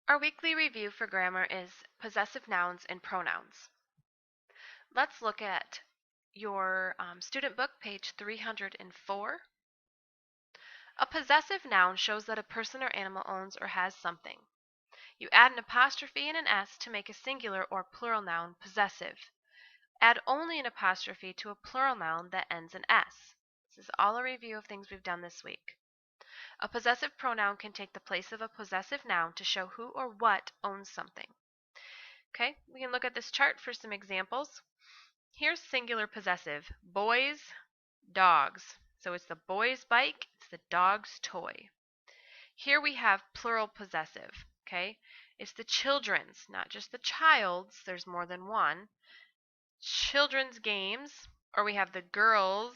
Our weekly review for grammar is possessive nouns and pronouns. Let's look at your student book, page 304. A possessive noun shows that a person or animal owns or has something. You add an apostrophe and an S to make a singular or plural noun possessive. Add only an apostrophe to a plural noun that ends in S. This is all a review of things we've done this week. A possessive pronoun can take the place of a possessive noun to show who or what owns something. Okay, we can look at this chart for some examples. Here's singular possessive, boys, dogs. So it's the boy's bike, it's the dog's toy. Here we have plural possessive, okay? It's the children's, not just the child's, there's more than one. Children's games, or we have the girls.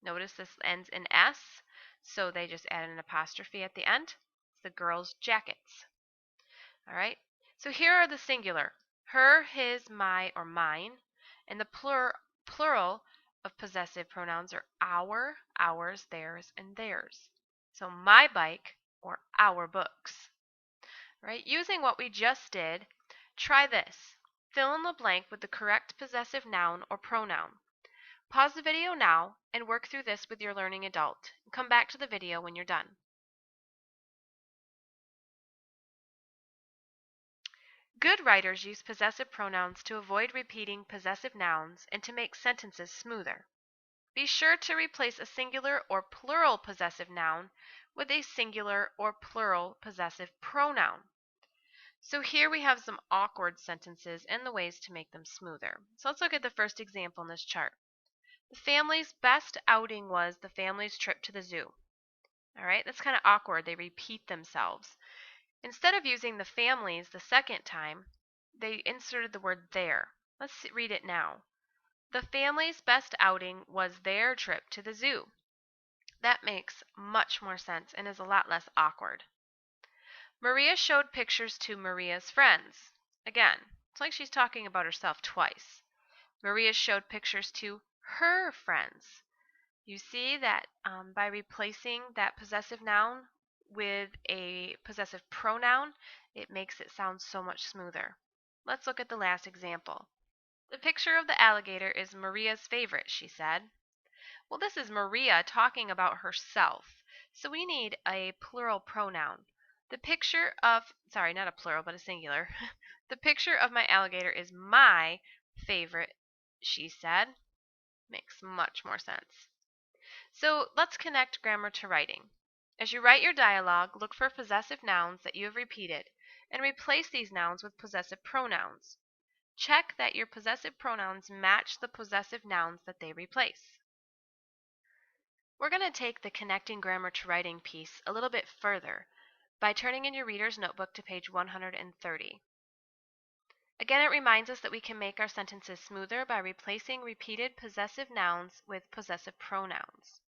Notice this ends in S, so they just add an apostrophe at the end. It's the girls' jackets. All right, so here are the singular: her, his, my, or mine, and the plural of possessive pronouns are our, ours, theirs, and theirs. So my bike or our books. Right? Using what we just did, try this. Fill in the blank with the correct possessive noun or pronoun. Pause the video now and work through this with your learning adult. Come back to the video when you're done. Good writers use possessive pronouns to avoid repeating possessive nouns and to make sentences smoother. Be sure to replace a singular or plural possessive noun with a singular or plural possessive pronoun. So here we have some awkward sentences and the ways to make them smoother. So let's look at the first example in this chart. The family's best outing was the family's trip to the zoo. All right, that's kind of awkward. They repeat themselves. Instead of using the families the second time, they inserted the word their. Let's read it now. The family's best outing was their trip to the zoo. That makes much more sense and is a lot less awkward. Maria showed pictures to Maria's friends. Again, it's like she's talking about herself twice. Maria showed pictures to her friends. You see that by replacing that possessive noun with a possessive pronoun, it makes it sound so much smoother. Let's look at the last example. The picture of the alligator is Maria's favorite, she said. Well, this is Maria talking about herself, so we need a plural pronoun. The picture of, sorry, not a plural, but a singular. The picture of my alligator is my favorite, she said. Makes much more sense. So let's connect grammar to writing. As you write your dialogue, look for possessive nouns that you have repeated and replace these nouns with possessive pronouns. Check that your possessive pronouns match the possessive nouns that they replace. We're going to take the connecting grammar to writing piece a little bit further by turning in your reader's notebook to page 130. Again, it reminds us that we can make our sentences smoother by replacing repeated possessive nouns with possessive pronouns.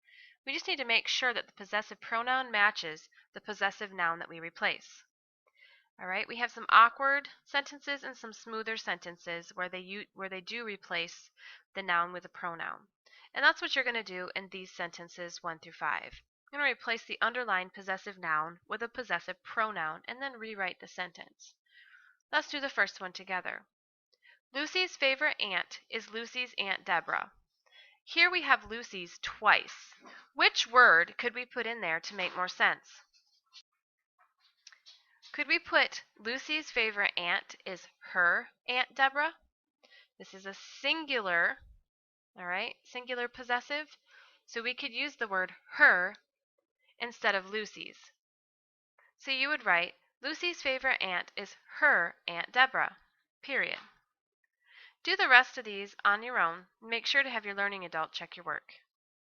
We just need to make sure that the possessive pronoun matches the possessive noun that we replace. All right, we have some awkward sentences and some smoother sentences where they do replace the noun with a pronoun. And that's what you're going to do in these sentences 1 through 5. You're going to replace the underlined possessive noun with a possessive pronoun and then rewrite the sentence. Let's do the first one together. Lucy's favorite aunt is Lucy's Aunt Deborah. Here we have Lucy's twice. Which word could we put in there to make more sense? Could we put Lucy's favorite aunt is her Aunt Deborah? This is a singular, all right, singular possessive. So we could use the word her instead of Lucy's. So you would write, Lucy's favorite aunt is her Aunt Deborah, period. Do the rest of these on your own. Make sure to have your learning adult check your work.